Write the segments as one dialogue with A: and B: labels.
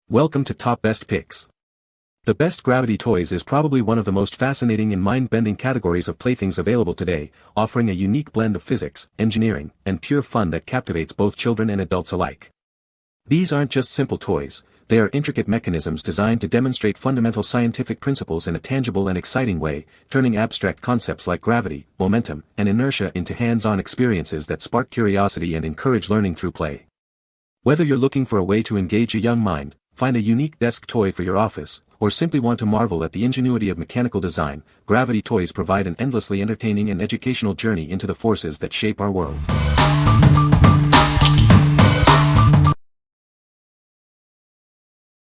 A: Welcome to Top Best Picks. The best gravity toys is probably one of the most fascinating and mind-bending categories of playthings available today, offering a unique blend of physics, engineering, and pure fun that captivates both children and adults alike. These aren't just simple toys, they are intricate mechanisms designed to demonstrate fundamental scientific principles in a tangible and exciting way, turning abstract concepts like gravity, momentum, and inertia into hands-on experiences that spark curiosity and encourage learning through play. Whether you're looking for a way to engage a young mind, find a unique desk toy for your office, or simply want to marvel at the ingenuity of mechanical design, gravity toys provide an endlessly entertaining and educational journey into the forces that shape our world.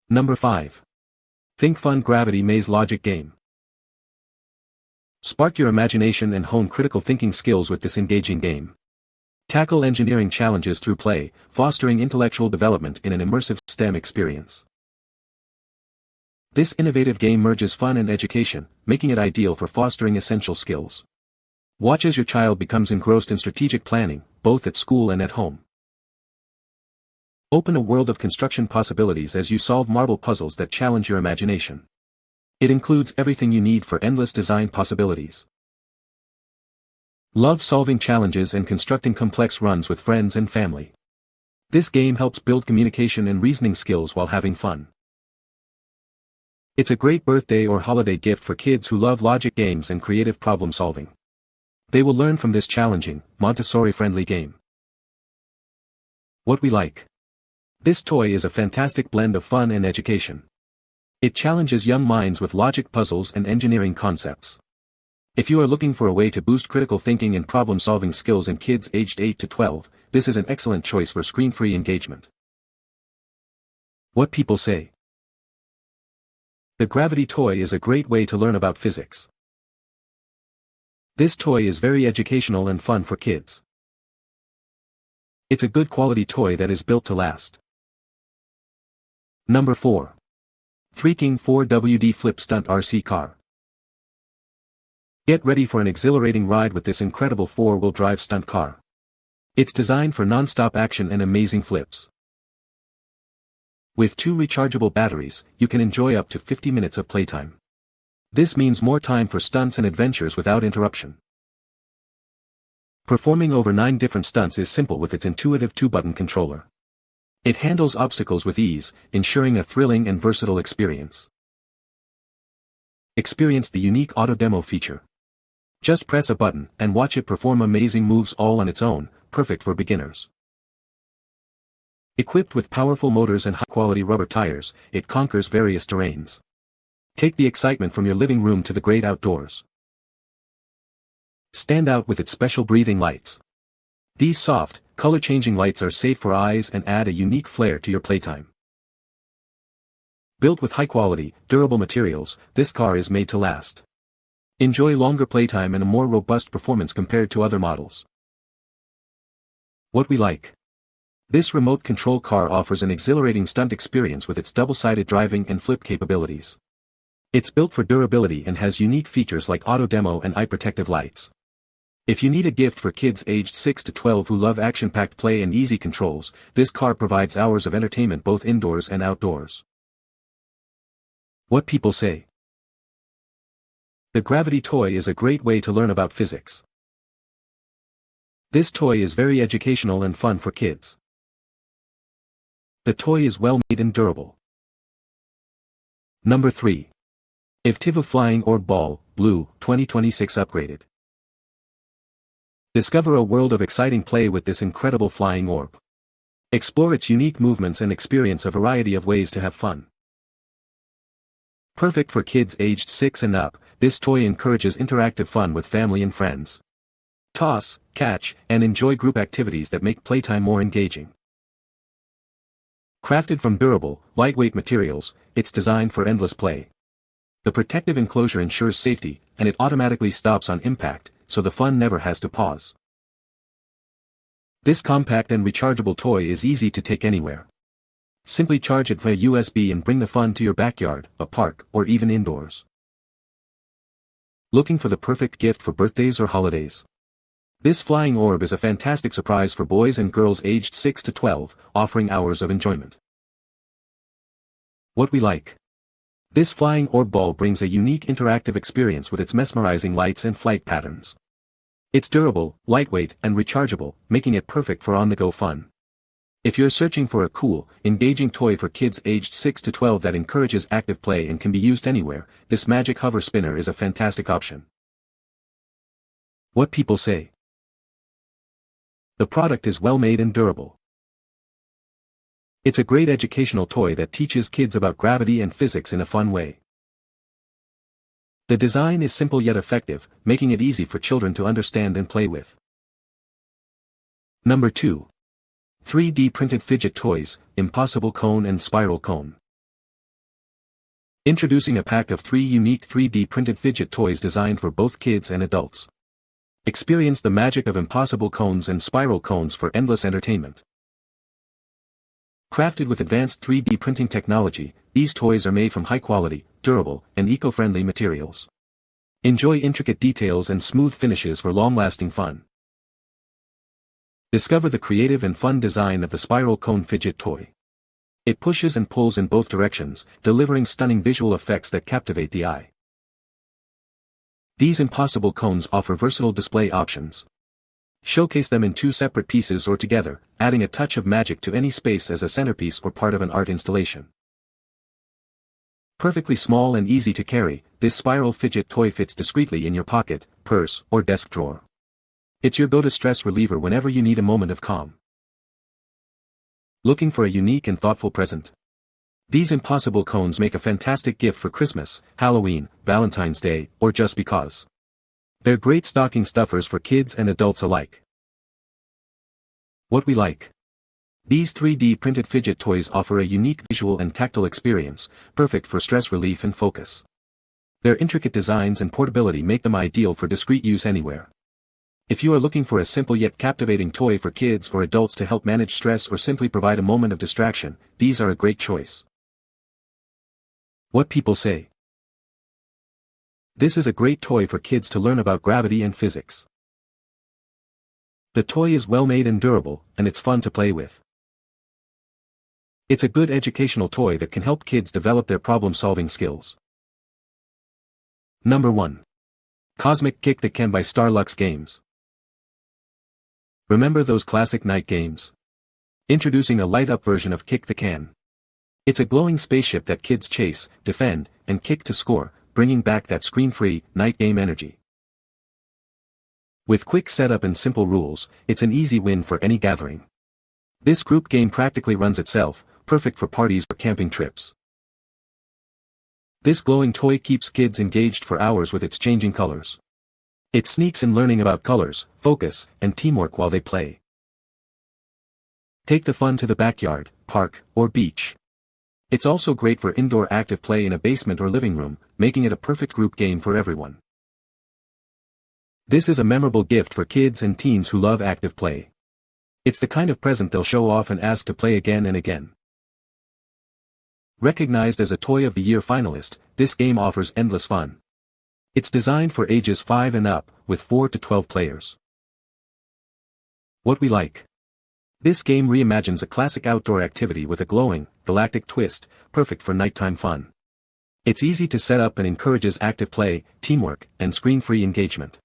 A: Number 5. ThinkFun Gravity Maze Logic Game. Spark your imagination and hone critical thinking skills with this engaging game. Tackle engineering challenges through play, fostering intellectual development in an immersive STEM experience. This innovative game merges fun and education, making it ideal for fostering essential skills. Watch as your child becomes engrossed in strategic planning, both at school and at home. Open a world of construction possibilities as you solve marble puzzles that challenge your imagination. It includes everything you need for endless design possibilities. Love solving challenges and constructing complex runs with friends and family. This game helps build communication and reasoning skills while having fun. It's a great birthday or holiday gift for kids who love logic games and creative problem solving. They will learn from this challenging, Montessori-friendly game. What we like. This toy is a fantastic blend of fun and education. It challenges young minds with logic puzzles and engineering concepts. If you are looking for a way to boost critical thinking and problem-solving skills in kids aged 8 to 12, this is an excellent choice for screen-free engagement. What people say. The gravity toy is a great way to learn about physics. This toy is very educational and fun for kids. It's a good quality toy that is built to last. Number 4. Threeking 4WD Flip Stunt RC Car. Get ready for an exhilarating ride with this incredible 4-wheel drive stunt car. It's designed for non-stop action and amazing flips. With 2 rechargeable batteries, you can enjoy up to 50 minutes of playtime. This means more time for stunts and adventures without interruption. Performing over 9 different stunts is simple with its intuitive 2-button controller. It handles obstacles with ease, ensuring a thrilling and versatile experience. Experience the unique auto demo feature. Just press a button and watch it perform amazing moves all on its own, perfect for beginners. Equipped with powerful motors and high-quality rubber tires, it conquers various terrains. Take the excitement from your living room to the great outdoors. Stand out with its special breathing lights. These soft, color-changing lights are safe for eyes and add a unique flair to your playtime. Built with high-quality, durable materials, this car is made to last. Enjoy longer playtime and a more robust performance compared to other models. What we like. This remote control car offers an exhilarating stunt experience with its double-sided driving and flip capabilities. It's built for durability and has unique features like auto demo and eye protective lights. If you need a gift for kids aged 6 to 12 who love action-packed play and easy controls, this car provides hours of entertainment both indoors and outdoors. What people say. The gravity toy is a great way to learn about physics. This toy is very educational and fun for kids. The toy is well made and durable. Number 3. Ivtivfu Flying Orb Ball, Blue, 2026 Upgraded. Discover a world of exciting play with this incredible flying orb. Explore its unique movements and experience a variety of ways to have fun. Perfect for kids aged 6 and up, this toy encourages interactive fun with family and friends. Toss, catch, and enjoy group activities that make playtime more engaging. Crafted from durable, lightweight materials, it's designed for endless play. The protective enclosure ensures safety, and it automatically stops on impact, so the fun never has to pause. This compact and rechargeable toy is easy to take anywhere. Simply charge it via USB and bring the fun to your backyard, a park, or even indoors. Looking for the perfect gift for birthdays or holidays? This flying orb is a fantastic surprise for boys and girls aged 6 to 12, offering hours of enjoyment. What we like. This flying orb ball brings a unique interactive experience with its mesmerizing lights and flight patterns. It's durable, lightweight, and rechargeable, making it perfect for on-the-go fun. If you're searching for a cool, engaging toy for kids aged 6 to 12 that encourages active play and can be used anywhere, this magic hover spinner is a fantastic option. What people say. The product is well made and durable. It's a great educational toy that teaches kids about gravity and physics in a fun way. The design is simple yet effective, making it easy for children to understand and play with. Number 2. 3D printed fidget toys, Impossible Cone and Spiral Cone. Introducing a pack of 3 unique 3D printed fidget toys designed for both kids and adults. Experience the magic of impossible cones and spiral cones for endless entertainment. Crafted with advanced 3D printing technology, these toys are made from high-quality, durable, and eco-friendly materials. Enjoy intricate details and smooth finishes for long-lasting fun. Discover the creative and fun design of the spiral cone fidget toy. It pushes and pulls in both directions, delivering stunning visual effects that captivate the eye. These impossible cones offer versatile display options. Showcase them in 2 separate pieces or together, adding a touch of magic to any space as a centerpiece or part of an art installation. Perfectly small and easy to carry, this spiral fidget toy fits discreetly in your pocket, purse, or desk drawer. It's your go-to stress reliever whenever you need a moment of calm. Looking for a unique and thoughtful present? These impossible cones make a fantastic gift for Christmas, Halloween, Valentine's Day, or just because. They're great stocking stuffers for kids and adults alike. What we like. These 3D printed fidget toys offer a unique visual and tactile experience, perfect for stress relief and focus. Their intricate designs and portability make them ideal for discreet use anywhere. If you are looking for a simple yet captivating toy for kids or adults to help manage stress or simply provide a moment of distraction, these are a great choice. What people say. This is a great toy for kids to learn about gravity and physics. The toy is well made and durable, and it's fun to play with. It's a good educational toy that can help kids develop their problem-solving skills. Number 1. Cosmic Kick the Can by Starlux Games. Remember those classic night games? Introducing a light-up version of Kick the Can. It's a glowing spaceship that kids chase, defend, and kick to score, bringing back that screen-free, night game energy. With quick setup and simple rules, it's an easy win for any gathering. This group game practically runs itself, perfect for parties or camping trips. This glowing toy keeps kids engaged for hours with its changing colors. It sneaks in learning about colors, focus, and teamwork while they play. Take the fun to the backyard, park, or beach. It's also great for indoor active play in a basement or living room, making it a perfect group game for everyone. This is a memorable gift for kids and teens who love active play. It's the kind of present they'll show off and ask to play again and again. Recognized as a Toy of the Year finalist, this game offers endless fun. It's designed for ages 5 and up, with 4 to 12 players. What we like. This game reimagines a classic outdoor activity with a glowing, galactic twist, perfect for nighttime fun. It's easy to set up and encourages active play, teamwork, and screen-free engagement.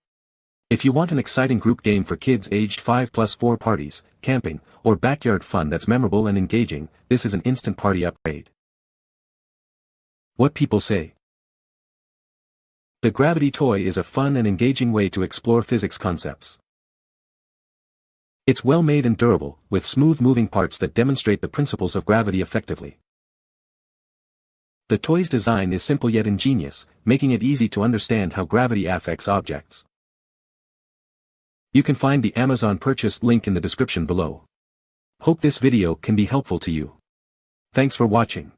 A: If you want an exciting group game for kids aged 5+4 parties, camping, or backyard fun that's memorable and engaging, this is an instant party upgrade. What people say. The Gravity Toy is a fun and engaging way to explore physics concepts. It's well made and durable, with smooth moving parts that demonstrate the principles of gravity effectively. The toy's design is simple yet ingenious, making it easy to understand how gravity affects objects. You can find the Amazon purchase link in the description below. Hope this video can be helpful to you. Thanks for watching.